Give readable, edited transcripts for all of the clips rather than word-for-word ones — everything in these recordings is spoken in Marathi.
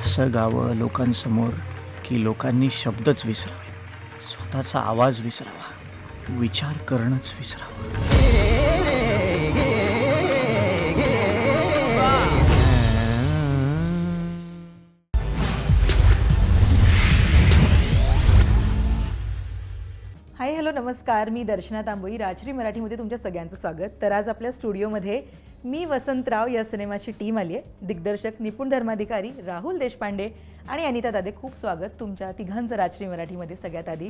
असं गावं लोकांसमोर की लोकांनी शब्दच विसरावे, स्वतःचा आवाज विसरावा, विचार करणंच विसरावं. हाय हॅलो नमस्कार, मी दर्शना तांबोई. राजश्री मराठीमध्ये तुमच्या सगळ्यांचं स्वागत. तर आज आपल्या स्टुडिओमध्ये मी वसंतराव या सिनेमाची टीम आली आहे. दिग्दर्शक निपुण धर्माधिकारी राहुल देशपांडे आणि अनिता दादे. खूप स्वागत तुमच्या तिघांचं राजश्री मराठीमध्ये. सगळ्यात आधी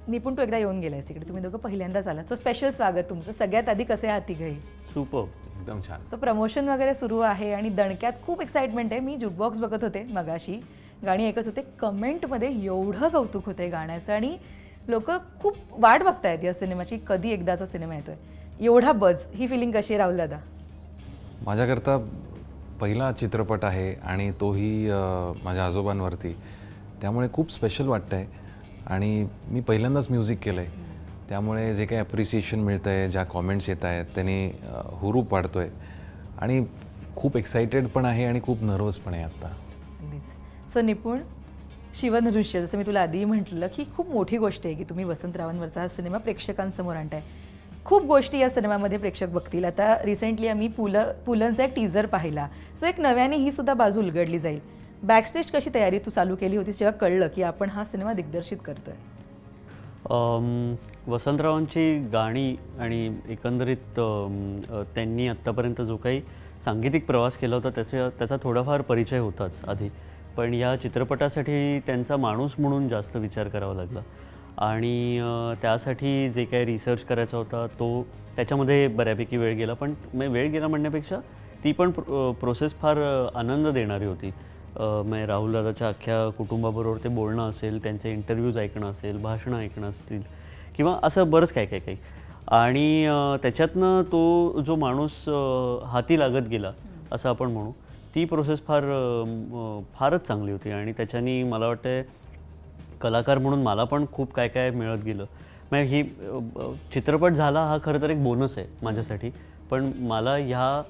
निपुण तू एकदा येऊन गेलायस इकडे, तुम्ही दोघं पहिल्यांदाच आलात. स्पेशल स्वागत तुमचं. सगळ्यात आधी कसे आहात तिघही? सुपर, एकदम छान. प्रमोशन वगैरे सुरू आहे आणि दणक्यात खूप एक्साइटमेंट आहे. मी जुकबॉक्स बघत होते मगाशी, गाणी ऐकत होते. कमेंटमध्ये एवढं कौतुक होतंय गाण्याचं आणि लोक खूप वाट बघतायत या सिनेमाची, कधी एकदाचा सिनेमा येतोय. एवढा बज, ही फिलिंग कशी आहे राहुल दादा? माझ्याकरता पहिला चित्रपट आहे आणि तोही माझ्या आजोबांवरती, त्यामुळे खूप स्पेशल वाटतं आहे. आणि मी पहिल्यांदाच म्युझिक केलं आहे, त्यामुळे जे काही ॲप्रिसिएशन मिळतं आहे, ज्या कॉमेंट्स येत आहेत त्याने हुरूप वाढतो आहे आणि खूप एक्सायटेड पण आहे आणि खूप नर्वस पण आहे आत्ता. सो निपुण, शिवधनुष्य, जसं मी तुला आधी म्हटलं की खूप मोठी गोष्ट आहे की तुम्ही वसंतरावांवरचा हा सिनेमा प्रेक्षकांसमोर आणताय. खूप गोष्टी या सिनेमामध्ये प्रेक्षक बघतील. आता रिसेंटली आम्ही पुलंचा एक टीझर पाहिला. सो एक नव्याने ही सुद्धा बाजू उलगडली जाईल. बॅकस्टेज कशी तयारी तू चालू केली होती जेव्हा कळलं की आपण हा सिनेमा दिग्दर्शित करतोय? वसंतरावांची गाणी आणि एकंदरीत त्यांनी आत्तापर्यंत जो काही सांगीतिक प्रवास केला होता त्याचा थोडाफार परिचय होताच आधी, पण या चित्रपटासाठी त्यांचा माणूस म्हणून जास्त विचार करावा लागला आणि त्यासाठी जे काही रिसर्च करायचा होता तो त्याच्यामध्ये बऱ्यापैकी वेळ गेला. पण वेळ गेला म्हणण्यापेक्षा ती पण प्रोसेस फार आनंद देणारी होती. राहुल दादाच्या अख्ख्या कुटुंबाबरोबर ते बोलणं असेल, त्यांचे इंटरव्ह्यूज ऐकणं असेल, भाषणं ऐकणं असतील किंवा असं बरंच काही आणि त्याच्यातनं तो जो माणूस हाती लागत गेला असं आपण म्हणू, ती प्रोसेस फारच चांगली होती आणि त्याच्यानी मला वाटतं कलाकार म्हणून मला पण खूप काय मिळत गेलं. म्हणजे ही चित्रपट झाला हा खरं तर एक बोनस आहे माझ्यासाठी, पण मला ह्या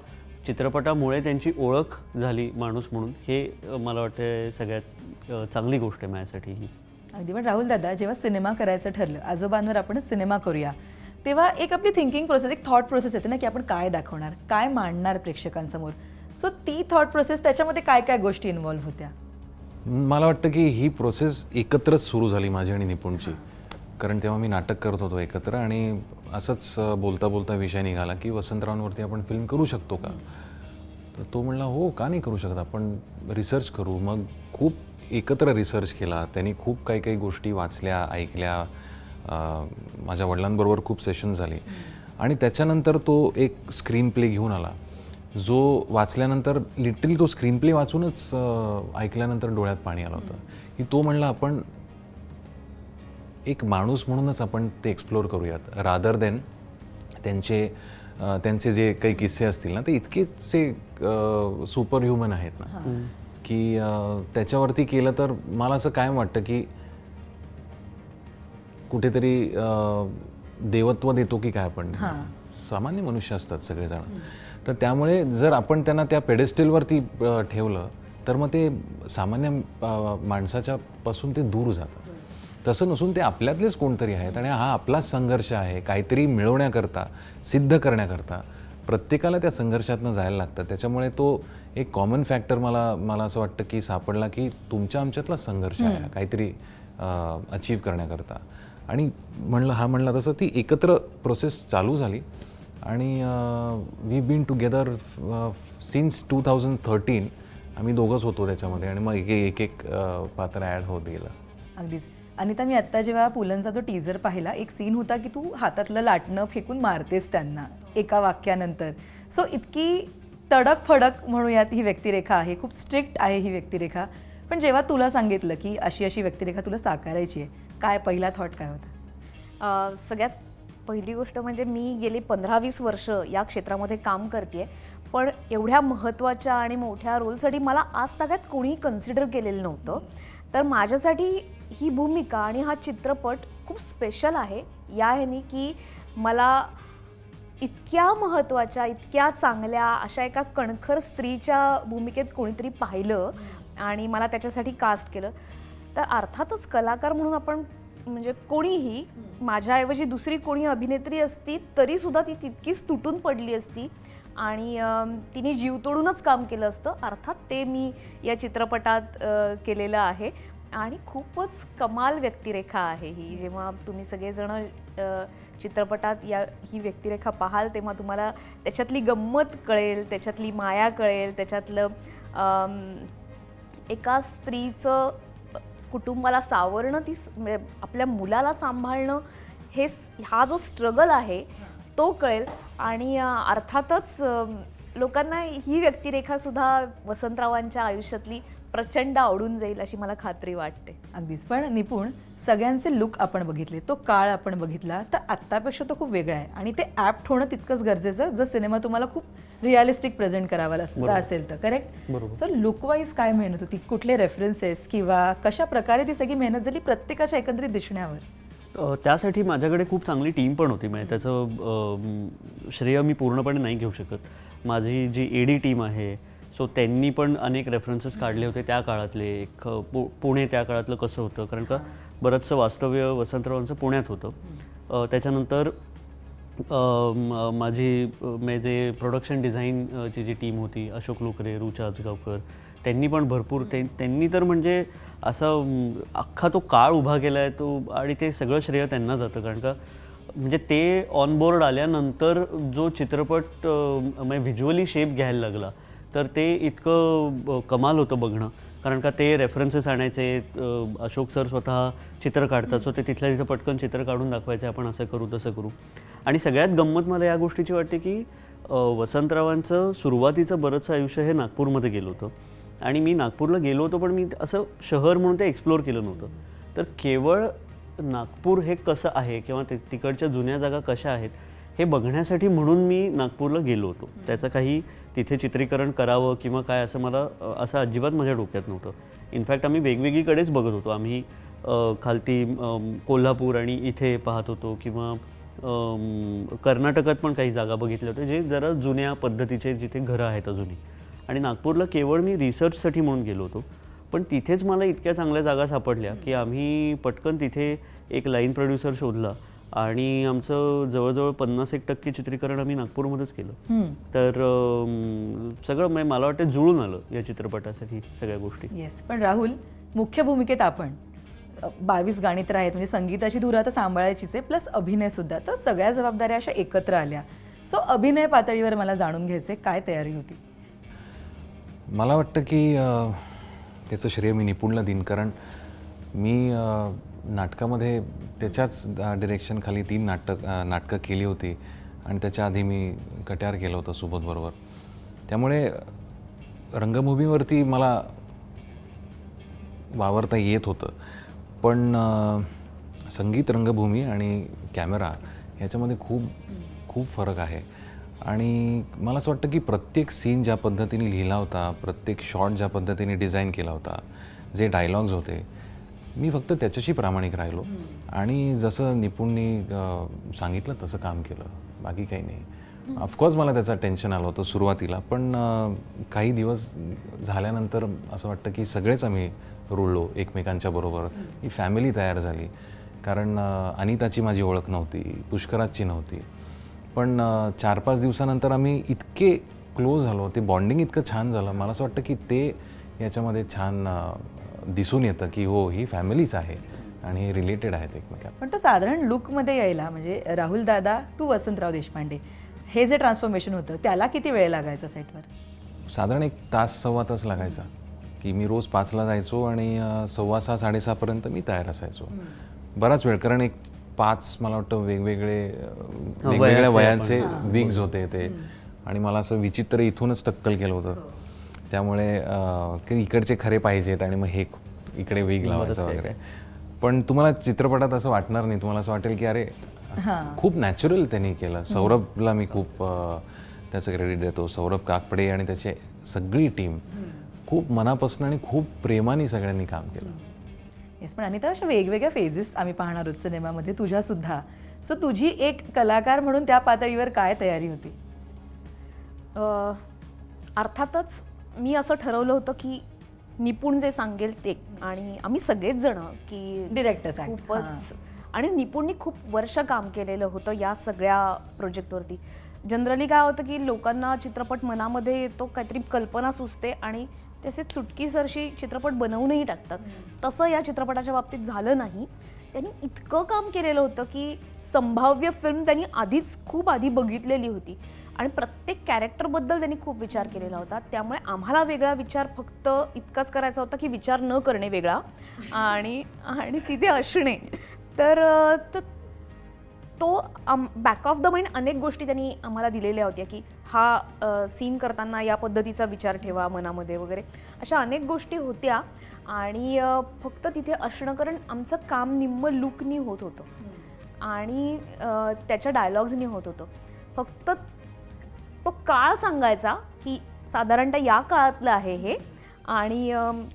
चित्रपटामुळे त्यांची ओळख झाली माणूस म्हणून, हे मला वाटतं सगळ्यात चांगली गोष्ट आहे माझ्यासाठी ही. अगदी. पण राहुल दादा, जेव्हा सिनेमा करायचं ठरलं, आजोबांवर आपण सिनेमा करूया, तेव्हा एक आपली थिंकिंग प्रोसेस, एक थॉट प्रोसेस येते ना की आपण काय दाखवणार, काय मांडणार प्रेक्षकांसमोर. सो ती थॉट प्रोसेस, त्याच्यामध्ये काय गोष्टी इन्व्हॉल्व्ह होत्या? मला वाटतं की ही प्रोसेस एकत्रच सुरू झाली माझी आणि निपुणची, कारण तेव्हा मी नाटक करत होतो एकत्र आणि असंच बोलता बोलता विषय निघाला की वसंतरावांवरती आपण फिल्म करू शकतो का. तर तो म्हणला हो, का नाही करू शकत, आपण रिसर्च करू. मग खूप एकत्र रिसर्च केला. त्यांनी खूप काही गोष्टी वाचल्या, ऐकल्या. माझ्या वडिलांबरोबर खूप सेशन झाली आणि त्याच्यानंतर तो एक स्क्रीन प्ले घेऊन आला, जो वाचल्यानंतर लिटरली तो स्क्रीन प्ले वाचूनच ऐकल्यानंतर डोळ्यात पाणी आलं होतं की तो म्हणला आपण एक माणूस म्हणूनच आपण ते एक्सप्लोर करूयात, रादर दॅन त्यांचे जे काही किस्से असतील ना ते इतकेच सुपर ह्युमन आहेत ना की त्याच्यावरती केलं तर मला असं कायम वाटतं की कुठेतरी देवत्व देतो की काय. आपण सामान्य मनुष्य असतात सगळेजण, तर त्यामुळे जर आपण त्यांना त्या पेडेस्टलवरती ठेवलं तर मग ते सामान्य माणसाच्या पासून ते दूर जातात. तसं नसून ते आपल्यातलेच कोणतरी आहेत आणि हा आपलाच संघर्ष आहे. काहीतरी मिळवण्याकरता, सिद्ध करण्याकरता प्रत्येकाला त्या संघर्षातनं जायला लागतं. त्याच्यामुळे तो एक कॉमन फॅक्टर मला असं वाटतं की सापडला की तुमच्या आमच्यातलाच संघर्ष आहे काहीतरी अचीव करण्याकरता. आणि म्हणला तसं ती एकत्र प्रोसेस चालू झाली आणि वी बीन टुगेदर सिन्स 2013. आम्ही दोघंच होतो त्याच्यामध्ये आणि मग एक पात्र ॲड होत गेलं. अगदीच. अनिता, मी आत्ता जेव्हा पुलंचा तो टीझर पाहिला, एक सीन होता की तू हातातलं लाटणं फेकून मारतेस त्यांना एका वाक्यानंतर. सो इतकी तडक फडक म्हणूयात ही व्यक्तिरेखा आहे, खूप स्ट्रिक्ट आहे ही व्यक्तिरेखा. पण जेव्हा तुला सांगितलं की अशी व्यक्तिरेखा तुला साकारायची आहे, काय पहिला थॉट काय होता? सगळ्यात पहिली गोष्ट म्हणजे मी गेली 15-20 वर्ष या क्षेत्रामध्ये काम करते, पण एवढ्या महत्त्वाच्या आणि मोठ्या रोलसाठी मला आज तागात कोणीही कन्सिडर केलेलं नव्हतं. तर माझ्यासाठी ही भूमिका आणि हा चित्रपट खूप स्पेशल आहे या ह्यानी की मला इतक्या महत्त्वाच्या, इतक्या चांगल्या अशा एका कणखर स्त्रीच्या भूमिकेत कोणीतरी पाहिलं आणि मला त्याच्यासाठी कास्ट केलं. तर अर्थातच कलाकार म्हणून आपण म्हणजे कोणीही, माझ्याऐवजी दुसरी कोणी अभिनेत्री असती तरीसुद्धा ती तितकीच तुटून पडली असती आणि तिने जीव तोडूनच काम केलं असतं. अर्थात ते मी या चित्रपटात केलेलं आहे आणि खूपच कमाल व्यक्तिरेखा आहे ही. जेव्हा तुम्ही सगळेजण चित्रपटात ही व्यक्तिरेखा पाहाल तेव्हा तुम्हाला त्याच्यातली गंमत कळेल, त्याच्यातली माया कळेल, त्याच्यातलं एका स्त्रीचं कुटुंबाला सावरणं, म्हणजे आपल्या मुलाला सांभाळणं, हा जो स्ट्रगल आहे तो कळेल. आणि अर्थातच लोकांना ही व्यक्तिरेखासुद्धा वसंतरावांच्या आयुष्यातली प्रचंड आवडून जाईल अशी मला खात्री वाटते. अगदीच. पण निपुण, सगळ्यांचे लुक आपण बघितले, तो काळ आपण बघितला, तर आत्तापेक्षा तो खूप वेगळा आहे आणि ते ॲप्ट होणं तितकंच गरजेचं जर सिनेमा तुम्हाला खूप रिअलिस्टिक प्रेझेंट करावा असेल तर. करेक्ट? सो लुक वाईज काय मेहनत होती, कुठले रेफरन्सेस किंवा कशा प्रकारे ती सगळी मेहनत झाली प्रत्येकाच्या एकंदरीत दिसण्यावर? त्यासाठी माझ्याकडे खूप चांगली टीम पण होती. म्हणजे त्याचं श्रेय मी पूर्णपणे नाही घेऊ शकत. माझी जी एडी टीम आहे, सो त्यांनी पण अनेक रेफरन्सेस काढले होते त्या काळातले. एक पुणे त्या काळातलं कसं होतं, कारण का बरंचसं वास्तव्य वसंतरावांचं पुण्यात होतं. त्याच्यानंतर माझी जे प्रोडक्शन डिझाईनची जी टीम होती, अशोक लोकरे, रुचा आजगावकर, त्यांनी पण भरपूर त्यांनी तर म्हणजे असं अख्खा तो काळ उभा केला आहे तो, आणि ते सगळं श्रेय त्यांना जातं. कारण का म्हणजे ते ऑनबोर्ड आल्यानंतर जो चित्रपट म्हणजे व्हिज्युअली शेप घ्यायला लागला तर ते इतकं कमाल होतं बघणं. कारण का ते रेफरन्सेस आणायचे, अशोक सर स्वतः चित्र काढतात, सो ते तिथल्या तिथं पटकन चित्र काढून दाखवायचे, आपण असं करू तसं करू. आणि सगळ्यात गंमत मला या गोष्टीची वाटते की वसंतरावांचं सुरुवातीचं बरंचसं आयुष्य हे नागपूरमध्ये गेलं होतं आणि मी नागपूरला गेलो होतो, पण मी असं शहर म्हणून ते एक्सप्लोअर केलं नव्हतं. तर केवळ नागपूर हे कसं आहे किंवा तिकडच्या जुन्या जागा कशा आहेत हे बघण्यासाठी म्हणून मी नागपूरला गेलो होतो. त्याचं काही तिथे चित्रीकरण करावं किंवा काय असं मला असं अजिबात माझ्या डोक्यात नव्हतं. इनफॅक्ट आम्ही वेगवेगळीकडेच बघत होतो. आम्ही खालती कोल्हापूर आणि इथे पाहत होतो किंवा कर्नाटकात पण काही जागा बघितल्या होत्या जे जरा जुन्या पद्धतीचे जिथे घरं आहेत अजूनही. आणि नागपूरला केवळ मी रिसर्चसाठी म्हणून गेलो होतो, पण तिथेच मला इतक्या चांगल्या जागा सापडल्या की आम्ही पटकन तिथे एक लाईन प्रोड्युसर शोधला आणि आमचं जवळजवळ 50% चित्रीकरण आम्ही नागपूरमध्येच केलं. तर सगळं मला वाटतं जुळून आलं या चित्रपटासाठी सगळ्या गोष्टी. येस. पण राहुल, मुख्य भूमिकेत आपण 22 गाणी तर आहेत, म्हणजे संगीताची धुरा तर सांभाळायचीच आहे, प्लस अभिनय सुद्धा. तर सगळ्या जबाबदाऱ्या अशा एकत्र आल्या. सो अभिनय पातळीवर मला जाणून घ्यायचे, काय तयारी होती? मला वाटतं की त्याचं श्रेय मी निपुणला देईन, कारण मी नाटकामध्ये त्याच्याच डिरेक्शनखाली 3 नाटकं केली होती आणि त्याच्या आधी मी कट्यार केलं होतं सुबोधबरोबर. त्यामुळे रंगभूमीवरती मला वावरता येत होतं, पण संगीत रंगभूमी आणि कॅमेरा ह्याच्यामध्ये खूप खूप फरक आहे. आणि मला असं वाटतं की प्रत्येक सीन ज्या पद्धतीने लिहिला होता, प्रत्येक शॉट ज्या पद्धतीने डिझाईन केला होता, जे डायलॉग्स होते, मी फक्त त्याच्याशी प्रामाणिक राहिलो आणि जसं निपुणनी सांगितलं तसं काम केलं, बाकी काही नाही. ऑफकोर्स मला त्याचं टेन्शन आलं होतं सुरुवातीला, पण काही दिवस झाल्यानंतर असं वाटतं की सगळेच आम्ही रुळलो एकमेकांच्या बरोबर. ही फॅमिली तयार झाली. कारण अनिताची माझी ओळख नव्हती, पुष्कराजची नव्हती, पण 4-5 दिवसानंतर आम्ही इतके क्लोज झालो, ते बॉन्डिंग इतकं छान झालं. मला असं वाटतं की ते याच्यामध्ये छान दिसून येतं की हो, ही फॅमिलीच आहे आणि हे रिलेटेड आहेत एकमेकांना. पण तो साधारण लुकमध्ये यायला, म्हणजे राहुल दादा टू वसंतराव देशपांडे, हे जे ट्रान्सफॉर्मेशन होतं त्याला किती वेळ लागायचा सेटवर? साधारण 1 तास 1.25 तास लागायचा. की मी रोज 5ला जायचो आणि 6:15-6:30 पर्यंत मी तयार असायचो. बराच वेळ, कारण 5 मला वाटतं वेगवेगळ्या वयांचे विग्स होते ते, आणि मला असं विचित्र इथूनच टक्कल केलं होतं. त्यामुळे इकडचे खरे पाहिजेत आणि मग हे इकडे विग लावायचं वगैरे. पण तुम्हाला चित्रपटात असं वाटणार नाही, तुम्हाला असं वाटेल की अरे खूप नॅचरल त्यांनी केलं. सौरभला मी खूप त्याचं क्रेडिट देतो. सौरभ काकपडे आणि त्याची सगळी टीम खूप मनापासून आणि खूप प्रेमाने सगळ्यांनी काम केलं. येस. पण अनिता, अशा वेगवेगळ्या फेजेस आम्ही पाहणार आहोत सिनेमामध्ये, तुझ्यासुद्धा. सो तुझी एक कलाकार म्हणून त्या पातळीवर काय तयारी होती? अर्थातच मी असं ठरवलं होतं की निपुण जे सांगेल ते, आणि आम्ही सगळेच जण की Directors act. खूपच, आणि निपुणनी खूप वर्ष काम केलेलं होतं या सगळ्या प्रोजेक्टवरती. जनरली काय होतं की लोकांना चित्रपट मनामध्ये येतो, काहीतरी कल्पना सुचते आणि तसे चुटकीसरशी चित्रपट बनवूनही टाकतात. तसं या चित्रपटाच्या बाबतीत झालं नाही. त्यांनी इतकं काम केलेलं होतं की संभाव्य फिल्म त्यांनी आधीच खूप आधी बघितलेली होती आणि प्रत्येक कॅरेक्टरबद्दल त्यांनी खूप विचार केलेला होता. त्यामुळे आम्हाला वेगळा विचार फक्त इतकाच करायचा होता की विचार न करणे वेगळा आणि आणि तिथे असणे. तर तो बॅक ऑफ द माइंड अनेक गोष्टी त्यांनी आम्हाला दिलेल्या होत्या की हा सीन करताना या पद्धतीचा विचार ठेवा मनामध्ये वगैरे, अशा अनेक गोष्टी होत्या. आणि फक्त तिथे असणं, कारण आमचं काम निम्म लुकनी होत होतं आणि त्याच्या डायलॉग्सनी होत होतं. फक्त तो काळ सांगायचा की साधारणतः या काळातलं आहे हे आणि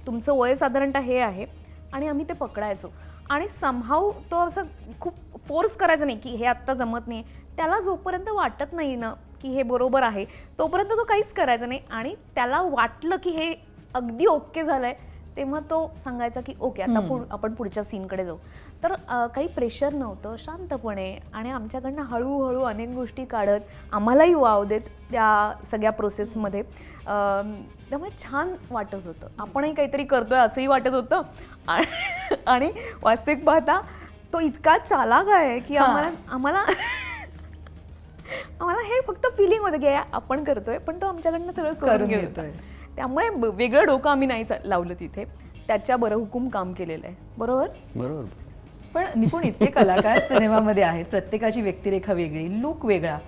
तुमचं वय साधारणतः हे आहे, आणि आम्ही ते पकडायचो. आणि समहाऊ तो असं खूप फोर्स करायचा नाही की हे आत्ता जमत नाही. त्याला जोपर्यंत वाटत नाही ना की हे बरोबर आहे तोपर्यंत तो काहीच करायचा नाही, आणि त्याला वाटलं की हे अगदी ओके झालं आहे तेव्हा तो सांगायचा की ओके आता आपण पुढच्या सीनकडे जाऊ. तर काही प्रेशर नव्हतं, शांतपणे, आणि आमच्याकडनं हळूहळू अनेक गोष्टी काढत आम्हालाही वाव देत त्या सगळ्या प्रोसेसमध्ये. त्यामुळे छान वाटत होतं, आपणही काहीतरी करतोय असंही वाटत होतं. आणि वास्तविक पाहता तो इतका चालाक आहे की आम्हाला हे फक्त फिलिंग होतं की आपण करतोय, पण तो आमच्याकडनं सगळं करून घेतोय. त्यामुळे वेगळं डोकं आम्ही नाही लावलं तिथे, त्याच्या बरं हुकूम काम केलेलं आहे. बरोबर बरोबर. पण निपुण इतके कलाकार सिनेमामध्ये आहेत, प्रत्येकाची व्यक्तिरेखा वेगळी, लूक वेगळा.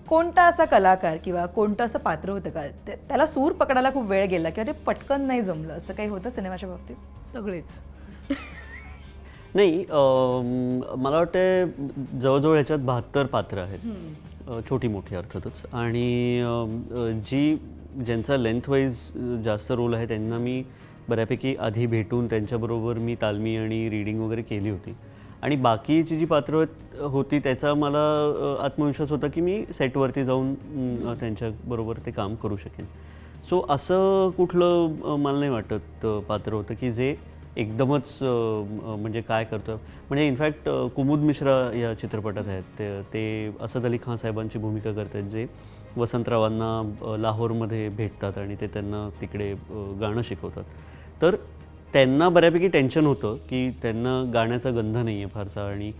कोणता असा कलाकार किंवा कोणतं असं पात्र होतं का त्याला सूर पकडायला खूप वेळ गेला किंवा ते पटकन नाही जमलं, असं काही होतं सिनेमाच्या बाबतीत? सगळेच. नाही, मला वाटतं जवळजवळ ह्याच्यात 72 पात्र आहेत, छोटी मोठी अर्थातच. आणि ज्यांचा लेंथवाईज जास्त रोल आहे त्यांना मी बऱ्यापैकी आधी भेटून त्यांच्याबरोबर मी तालमी आणि रीडिंग वगैरे केली होती. आणि बाकीची जी पात्रं होती त्याचा मला आत्मविश्वास होता की मी सेटवरती जाऊन त्यांच्याबरोबर ते काम करू शकेन. सो असं कुठलं मला नाही वाटत पात्र होतं की जे एकदमच म्हणजे काय करतो. म्हणजे इनफॅक्ट कुमुद मिश्रा या चित्रपटात आहेत, ते असद अली खान साहेबांची भूमिका करतात, जे वसंतरावांना लाहोरमध्ये भेटतात आणि ते त्यांना तिकडे गाणं शिकवतात. तर त्यांना बऱ्यापैकी टेन्शन होतं की त्यांना गाण्याचा गंध नाही आहे फारसा, आणि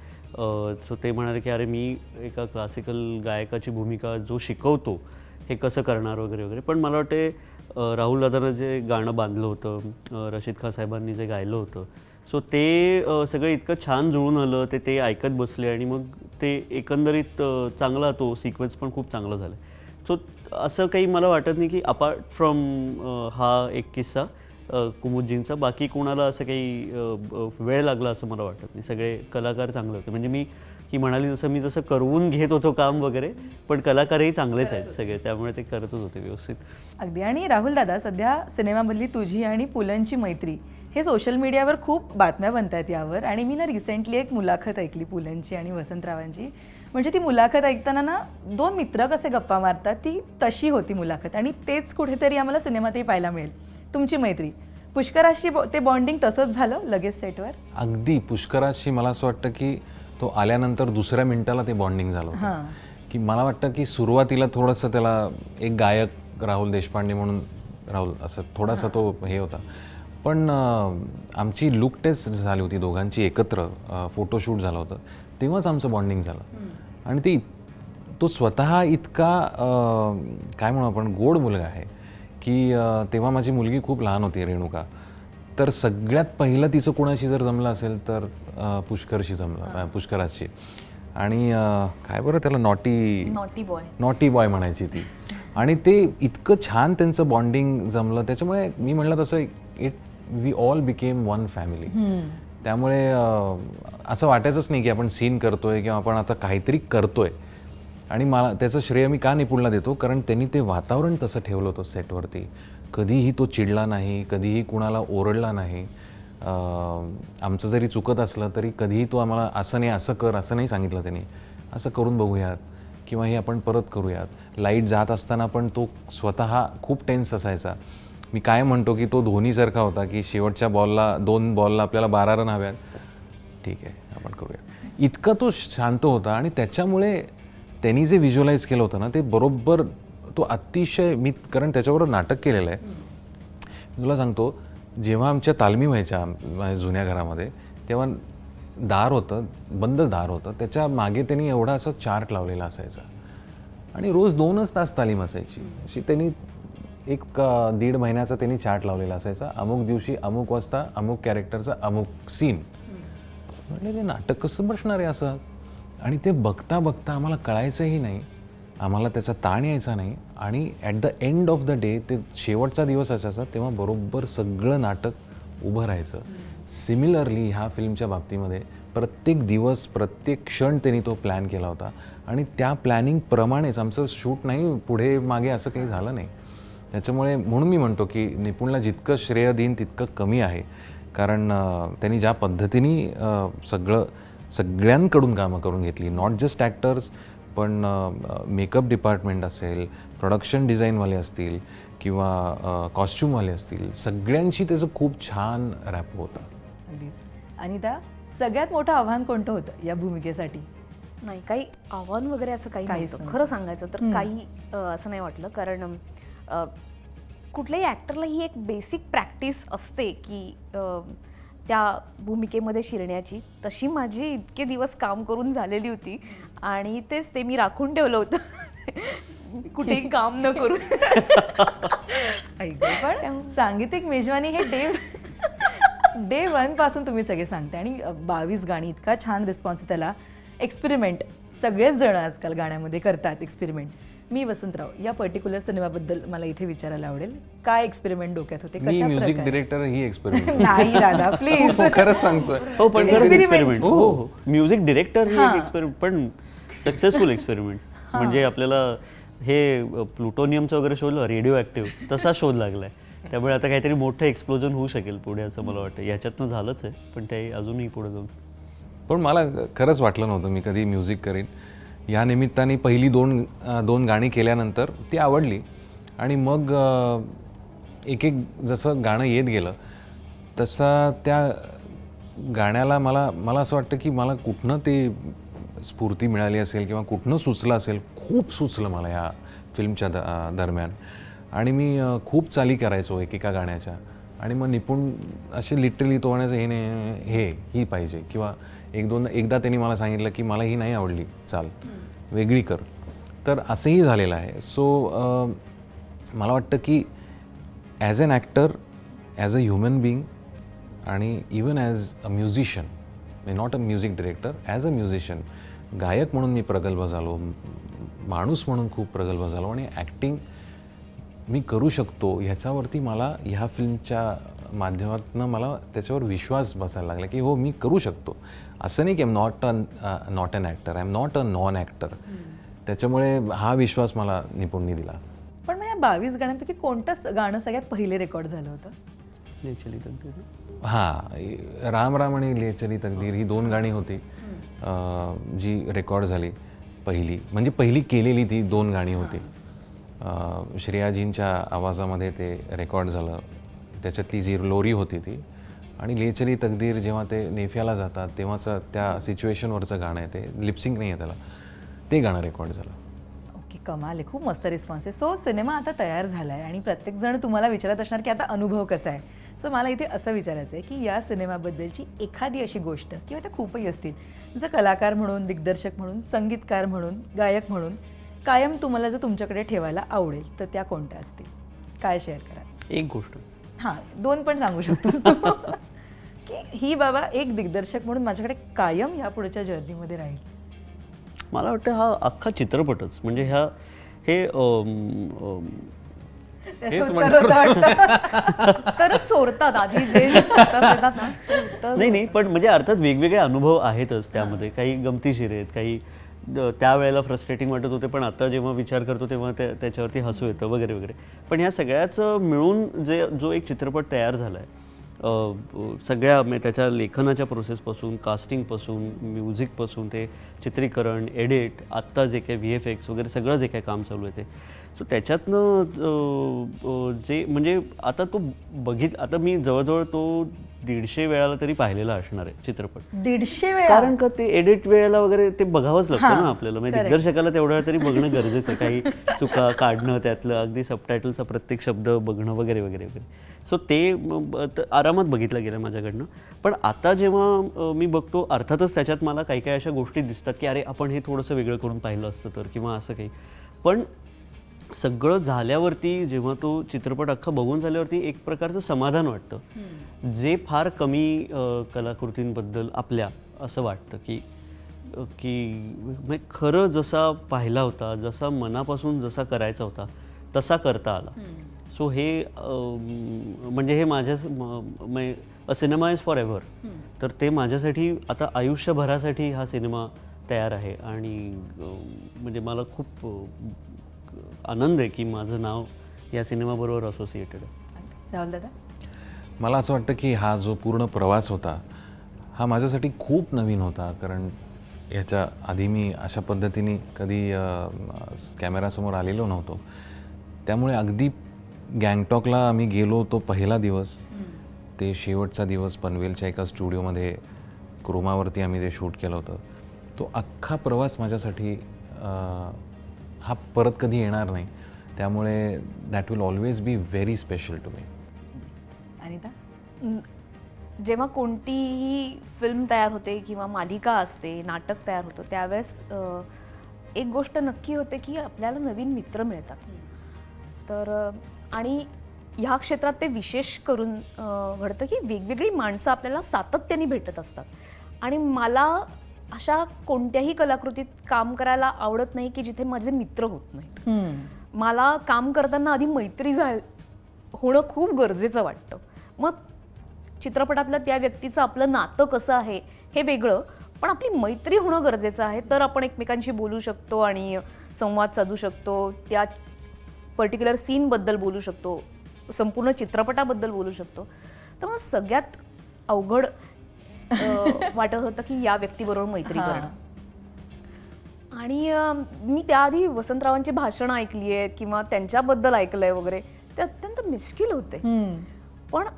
सो ते म्हणाले की अरे मी एका क्लासिकल गायकाची भूमिका जो शिकवतो हे कसं करणार वगैरे वगैरे. पण मला वाटते राहुल दादानं जे गाणं बांधलं होतं, रशीद खान साहेबांनी जे गायलं होतं, सो ते सगळं इतकं छान जुळून आलं, ते ऐकत बसले आणि मग ते एकंदरीत चांगला तो सिक्वेन्स पण खूप चांगला झाला. सो असं काही मला वाटत नाही की अपार्ट फ्रॉम हा एक किस्सा कुमुदजींचा बाकी कोणाला असं काही वेळ लागला असं मला वाटत नाही. सगळे कलाकार चांगले होते. म्हणजे मी ही म्हणाली जसं मी जसं करवून घेत होतो काम वगैरे, पण कलाकारही चांगलेच आहेत सगळे, त्यामुळे ते करतच होते व्यवस्थित. अगदी. आणि राहुल दादा, सध्या सिनेमामधली तुझी आणि पुलंची मैत्री हे सोशल मीडियावर खूप बातम्या बनतात यावर. आणि मी ना रिसेंटली एक मुलाखत ऐकली पुलंची आणि वसंतरावांची. म्हणजे ती मुलाखत ऐकताना ना दोन मित्र कसे गप्पा मारतात ती तशी होती मुलाखत, आणि तेच कुठेतरी आम्हाला सिनेमातही पाहायला मिळेल. तुमची मैत्री पुष्कराजची ते बॉन्डिंग तसंच झालं लगेच सेटवर? अगदी. पुष्कराजशी मला असं वाटतं की तो आल्यानंतर दुसऱ्या मिनिटाला ते बॉन्डिंग झालं होतं. की मला वाटतं की सुरुवातीला थोडंसं त्याला एक गायक राहुल देशपांडे म्हणून राहुल असं थोडासा तो हे होता, पण आमची लुक टेस्ट झाली होती दोघांची एकत्र, फोटोशूट झालं होतं, तेव्हाच आमचं बॉन्डिंग झालं. आणि तो स्वतः इतका काय म्हणू आपण गोड मुलगा आहे की तेव्हा माझी मुलगी खूप लहान होती रेणुका, तर सगळ्यात पहिलं तिचं कोणाशी जर जमलं असेल तर पुष्करशी जमलं, पुष्कराजशी. आणि काय बरं त्याला नॉटी बॉय म्हणायची ती. आणि ते इतकं छान त्यांचं बॉन्डिंग जमलं, त्याच्यामुळे मी म्हटलं तसं we all became one family. त्यामुळे असं वाटायचंच नाही की आपण सीन करतोय किंवा आपण आता काहीतरी करतोय. आणि मला त्याचं श्रेय मी का निपुणला देतो, कारण त्यांनी ते वातावरण तसं ठेवलं होतं सेटवरती. कधीही तो चिडला नाही, कधीही कुणाला ओरडला नाही. आमचं जरी चुकत असलं तरी कधीही तो आम्हाला असं नाही असं कर असं नाही सांगितलं त्यांनी, असं करून बघूयात किंवा हे आपण परत करूयात. लाईट जात असताना पण तो स्वतः खूप टेन्स असायचा मी काय म्हणतो की तो धोनीसारखा होता की शेवटच्या बॉलला 2 बॉलला आपल्याला 12 रन हव्यात, ठीक आहे आपण करूया, इतका तो शांत होता. आणि त्याच्यामुळे त्यांनी जे व्हिज्युअलाइज केलं होतं ना ते बरोबर, तो अतिशय, मी कारण त्याच्याबरोबर नाटक केलेलं आहे. मी तुला सांगतो, जेव्हा आमच्या तालमी व्हायच्या माझ्या जुन्या घरामध्ये, तेव्हा दार होतं, बंदच दार होतं, त्याच्या मागे त्यांनी एवढा असा चार्ट लावलेला असायचा आणि रोज 2च तास तालीम असायची. अशी त्यांनी 1-1.5 महिन्याचा त्यांनी चार्ट लावलेला असायचा. अमुक दिवशी अमुक वाजता अमुक कॅरेक्टरचा अमुक सीन. म्हणजे ते नाटक कसं बसणार आहे असं. आणि ते बघता बघता आम्हाला कळायचंही नाही, आम्हाला त्याचा ताण यायचा नाही. आणि at the end of the day ते शेवटचा दिवस असायचा तेव्हा बरोबर सगळं नाटक उभं राहायचं. सिमिलरली ह्या फिल्मच्या बाबतीमध्ये प्रत्येक दिवस, प्रत्येक क्षण त्यांनी तो प्लॅन केला होता आणि त्या प्लॅनिंगप्रमाणेच आमचं शूट नाही पुढे मागे असं काही झालं नाही. त्याच्यामुळे म्हणून मी म्हणतो की निपुणला जितकं श्रेय देईन तितकं कमी आहे. कारण त्यांनी ज्या पद्धतीने सगळ्यांकडून कामं करून घेतली, नॉट जस्ट ॲक्टर्स पण मेकअप डिपार्टमेंट असेल, प्रोडक्शन डिझाईनवाले असतील किंवा कॉस्ट्युमवाले असतील, सगळ्यांशी त्याचं खूप छान रॅप होतं. अगदीच. अनिता, सगळ्यात मोठं आव्हान कोणतं होतं या भूमिकेसाठी? नाही, काही आव्हान वगैरे असं काही काहीच नव्हतं. नव्हतं. खरं सांगायचं तर काही असं नाही वाटलं. कारण कुठल्याही ॲक्टरला ही एक बेसिक प्रॅक्टिस असते की त्या भूमिकेमध्ये शिरण्याची. तशी माझी इतके दिवस काम करून झालेली होती आणि तेच ते मी राखून ठेवलं होतं कुठेही काम न करून. पण सांगीतिक मेजवानी हे डे 1 पासून तुम्ही सगळे सांगते आणि 22 गाणी, इतका छान रिस्पॉन्स आहे त्याला. एक्सपेरिमेंट सगळेच जण आजकाल गाण्यामध्ये करतात एक्सपेरिमेंट. मी वसंतराव, या पर्टिक्युलर सिनेमाबद्दल मला इथे विचारायला आवडेल. काय एक्सपेरिमेंट डोक्यात होते? मी म्युझिक डिरेक्टर ही एक्सपेरिमेंट नाही दादा प्लीज. खरंच सांगतोय. हो पण खरंच Experiment. एक्सपेरिमेंट. हो हो, म्युझिक डिरेक्टर ही एक एक्सपेरिमेंट, पण सक्सेसफुल एक्सपेरिमेंट. म्हणजे आपल्याला हे प्लुटोनियमचं वगैरे शोधलं, रेडिओ ॲक्टिव्ह, तसा शोध लागलाय. त्यामुळे आता काहीतरी मोठं एक्सप्लोजन होऊ शकेल पुढे असं मला वाटतं. याच्यातनं झालंच आहे पण ते अजूनही पुढे जाऊन. पण मला खरंच वाटलं नव्हतं मी कधी म्युझिक करीन. या निमित्ताने पहिली दोन गाणी केल्यानंतर ती आवडली आणि मग एक जसं गाणं येत गेलं तसा त्या गाण्याला मला असं वाटतं की मला कुठनं ते स्फूर्ती मिळाली असेल किंवा कुठनं सुचलं असेल. खूप सुचलं मला ह्या फिल्मच्या दरम्यान आणि मी खूप चाली करायचो एकेका गाण्याच्या. आणि मग निपुण असे लिटरली तो म्हणायचं हे नाही, ही पाहिजे, किंवा एकदा त्यांनी मला सांगितलं की मला ही नाही आवडली, चाल वेगळी कर. तर असंही झालेलं आहे. सो मला वाटतं की as an actor, as a human being आणि even as a musician, not a music director, as a musician, गायक म्हणून मी प्रगल्भ झालो, माणूस म्हणून खूप प्रगल्भ झालो. आणि ॲक्टिंग मी करू शकतो ह्याच्यावरती मला ह्या फिल्मच्या माध्यमातून मला त्याच्यावर विश्वास बसायला लागला की हो मी करू शकतो. असं नाही की I am not an actor, I am not a non actor. त्याच्यामुळे हा विश्वास मला निपुणनी दिला. पण मग या 22 गाण्यांपैकी कोणतं गाणं सगळ्यात पहिले रेकॉर्ड झालं होतं? हां, राम राम आणि ले चली तकदीर ही 2 गाणी होती जी रेकॉर्ड झाली पहिली. म्हणजे पहिली केलेली ती 2 गाणी होती. श्रेयाजींच्या आवाजामध्ये ते रेकॉर्ड झालं. त्याच्यातली जी लोरी होती ती, आणि ले चली तकदीर जेव्हा ते नेफ्याला जातात तेव्हाचं त्या सिच्युएशनवरचं गाणं आहे, ते लिपसिंग नाही आहे त्याला, ते गाणं रेकॉर्ड झालं. ओके, कमाल आहे, खूप मस्त रिस्पॉन्स आहे. सो सिनेमा आता तयार झाला आहे आणि प्रत्येकजण तुम्हाला विचारत असणार की आता अनुभव कसा आहे. सो मला इथे असं विचारायचं आहे की या सिनेमाबद्दलची एखादी अशी गोष्ट, किंवा त्या खूपही असतील, जसं कलाकार म्हणून, दिग्दर्शक म्हणून, संगीतकार म्हणून, गायक म्हणून कायम तुम्हाला जर तुमच्याकडे ठेवायला आवडेल तर त्या कोणत्या असतील? काय शेअर करा? एक गोष्ट, हां, 2 पण सांगू शकतोस तू की ही बाबा एक दिग्दर्शक म्हणून माझ्याकडे कायम या पुढच्या जर्नीमध्ये राहील. मला वाटतं हा अख्खा चित्रपटच, म्हणजे हे त्याचं उत्तर होतं वाटतं. तरच चोरतात आधी जे उत्तर देतात ना ते उत्तर. नाही पण म्हणजे अर्थात वेगवेगळे अनुभव आहेतच त्यामध्ये. काही गमतीशीर आहेत, काही त्यावेळेला फ्रस्ट्रेटिंग वाटत होते, पण आता जेव्हा विचार करतो तेव्हा त्याच्यावरती हसू येतं वगैरे वगैरे. पण ह्या सगळ्याचं मिळून जो एक चित्रपट तयार झाला आहे, सगळ्या म्हणजे त्याच्या लेखनाच्या प्रोसेसपासून, कास्टिंगपासून, म्युझिकपासून, ते चित्रीकरण, एडिट, आत्ता जे काही VFX वगैरे सगळं जे काही काम चालू आहे ते, सो त्याच्यातनं जे म्हणजे आता तो आता मी जवळजवळ तो 150 वेळाला तरी पाहिलेला असणार आहे चित्रपट. 150 वेळा? कारण का ते एडिट वेळेला वगैरे ते बघावंच लागतं ना आपल्याला, म्हणजे correct. दिग्दर्शकाला तेवढ्या वेळा तरी बघणं गरजेचं आहे. काही चुका काढणं, त्यातलं अगदी सबटायटलचा प्रत्येक शब्द बघणं वगैरे वगैरे वगैरे. सो ते आरामात बघितलं गेलं माझ्याकडनं. पण आता जेव्हा मी बघतो, अर्थातच त्याच्यात मला काही काही अशा गोष्टी दिसतात की अरे आपण हे थोडंसं वेगळं करून पाहिलं असतं तर, किंवा असं काही. पण सगळं झाल्यावरती, जेव्हा तो चित्रपट अख्खा बघून झाल्यावरती एक प्रकारचं समाधान वाटतं, जे फार कमी कलाकृतींबद्दल आपल्या असं वाटतं की म्हणजे खरं जसा पाहिला होता, जसा मनापासून जसा करायचा होता तसा करता आला. सो हे म्हणजे हे माझ्या अ सिनेमा इज फॉर एव्हर, तर ते माझ्यासाठी आता आयुष्यभरासाठी हा सिनेमा तयार आहे. आणि म्हणजे मला खूप आनंद आहे की माझं नाव या सिनेमाबरोबर असोसिएटेड आहे. राहुल दादा? मला असं वाटतं की हा जो पूर्ण प्रवास होता हा माझ्यासाठी खूप नवीन होता, कारण ह्याच्या आधी मी अशा पद्धतीने कधी कॅमेरासमोर आलेलो नव्हतो. त्यामुळे अगदी गँगटॉकला आम्ही गेलो, तो पहिला दिवस, ते शेवटचा दिवस पनवेलच्या एका स्टुडिओमध्ये क्रोमावरती आम्ही ते शूट केलं होतं. तो अख्खा प्रवास माझ्यासाठी हा परत कधी येणार नाही. त्यामुळे that will always be very special to me. Anita? जेव्हा कोणतीही फिल्म तयार होते किंवा मालिका असते, नाटक तयार होतं, त्यावेळेस एक गोष्ट नक्की होते की आपल्याला नवीन मित्र मिळतात. तर आणि ह्या क्षेत्रात ते विशेष करून घडतं की वेगवेगळी माणसं आपल्याला सातत्याने भेटत असतात. आणि मला अशा कोणत्याही कलाकृतीत काम करायला आवडत नाही की जिथे माझे मित्र होत नाहीत. मला काम करताना आधी मैत्री होणं खूप गरजेचं वाटतं. मग चित्रपटातलं त्या व्यक्तीचं आपलं नातं कसं आहे हे वेगळं, पण आपली मैत्री होणं गरजेचं आहे. तर आपण एकमेकांशी बोलू शकतो आणि संवाद साधू शकतो, त्या पर्टिक्युलर सीनबद्दल बोलू शकतो, संपूर्ण चित्रपटाबद्दल बोलू शकतो. तर मग सगळ्यात अवघड वाटत होतं की या व्यक्तीबरोबर मैत्री करणं. आणि मी त्याआधी वसंतरावांची भाषणं ऐकली आहेत किंवा त्यांच्याबद्दल ऐकलंय वगैरे, ते अत्यंत मिश्किल होते. पण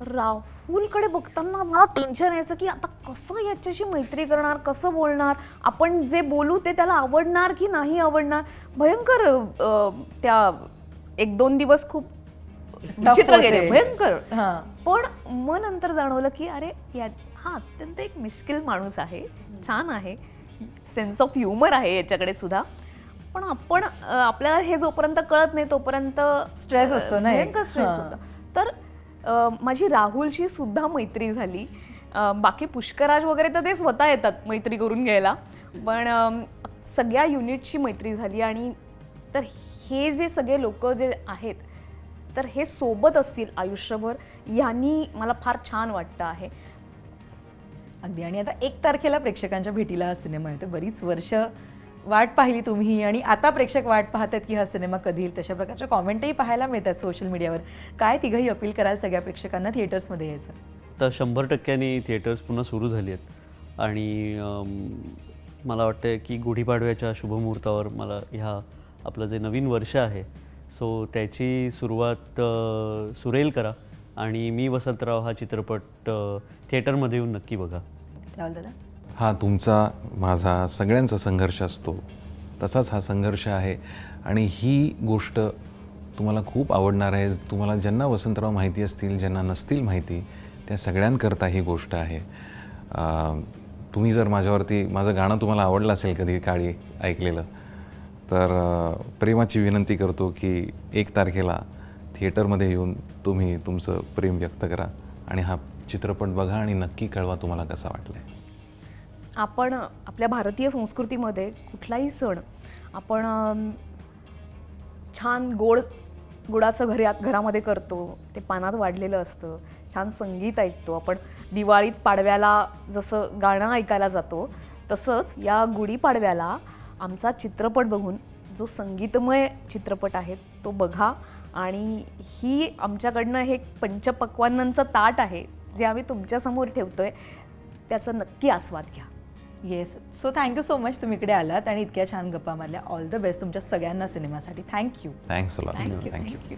राहुलकडे बघताना मला टेन्शन यायचं की आता कसं याच्याशी मैत्री करणार, कसं बोलणार, आपण जे बोलू ते त्याला आवडणार की नाही आवडणार. भयंकर त्या 1-2 दिवस खूप विचित्र गेले, भयंकर. पण मग नंतर जाणवलं की अरे हा अत्यंत एक मिश्किल माणूस आहे, छान आहे, सेन्स ऑफ ह्युमर आहे याच्याकडे सुद्धा. पण आपण आपल्याला हे जोपर्यंत कळत नाही तोपर्यंत स्ट्रेस असतो ना, भयंकर स्ट्रेस होता. तर माझी राहुलशी सुद्धा मैत्री झाली. बाकी पुष्कराज वगैरे तर ते स्वतः येतात मैत्री करून घ्यायला, पण सगळ्या युनिटची मैत्री झाली. आणि तर हे जे सगळे लोक जे आहेत तर हे सोबत असतील आयुष्यभर, यांनी मला फार छान वाटतं आहे. अगदी. आणि आता 1 तारखेला प्रेक्षकांच्या भेटीला हा सिनेमा येतो. बरीच वर्ष वाट पाहिली तुम्ही आणि आता प्रेक्षक वाट पाहतात की हा सिनेमा कधी येईल. तशा प्रकारच्या कॉमेंटही पाहायला मिळतात सोशल मीडियावर. काय तिघंही अपील कराल सगळ्या प्रेक्षकांना थिएटर्समध्ये यायचं? तर 100% थिएटर्स पुन्हा सुरू झाली आहेत. आणि मला वाटतं की गुढीपाडव्याच्या शुभमुहूर्तावर मला आपलं जे नवीन वर्ष आहे सो त्याची सुरुवात सुरेल करा. आणि मी वसंतराव हा चित्रपट थिएटरमध्ये येऊन नक्की बघा. राहुल दादा? हा तुमचा, माझा, सगळ्यांचा संघर्ष असतो, तसाच हा संघर्ष आहे. आणि ही गोष्ट तुम्हाला खूप आवडणार आहे. तुम्हाला ज्यांना वसंतराव माहिती असतील, ज्यांना नसतील माहिती, त्या सगळ्यांकरता ही गोष्ट आहे. तुम्ही जर माझं गाणं तुम्हाला आवडलं असेल कधी काळी ऐकलेलं, तर प्रेमाची विनंती करतो की 1 तारखेला थिएटरमध्ये येऊन तुम्ही तुमचं प्रेम व्यक्त करा आणि हा चित्रपट बघा आणि नक्की कळवा तुम्हाला कसा वाटलाय. आपण आपल्या भारतीय संस्कृतीमध्ये कुठलाही सण आपण छान गुळाचं घरामध्ये करतो, ते पानात वाढलेलं असतं, छान संगीत ऐकतो. आपण दिवाळीत पाडव्याला जसं गाणं ऐकायला जातो तसंच या गुढीपाडव्याला आमचा चित्रपट बघून, जो संगीतमय चित्रपट आहे तो बघा. आणि ही आमच्याकडनं हे पंचपक्वान्नांचं ताट आहे जे आम्ही तुमच्यासमोर ठेवतोय, त्याचा नक्की आस्वाद घ्या. Yes, so thank you so much तुम्ही इकडे आलात आणि इतक्या छान गप्पा मारल्या. ऑल द बेस्ट तुमच्या सगळ्यांना सिनेमासाठी. Thank you. Thanks a lot Thank you. Thank you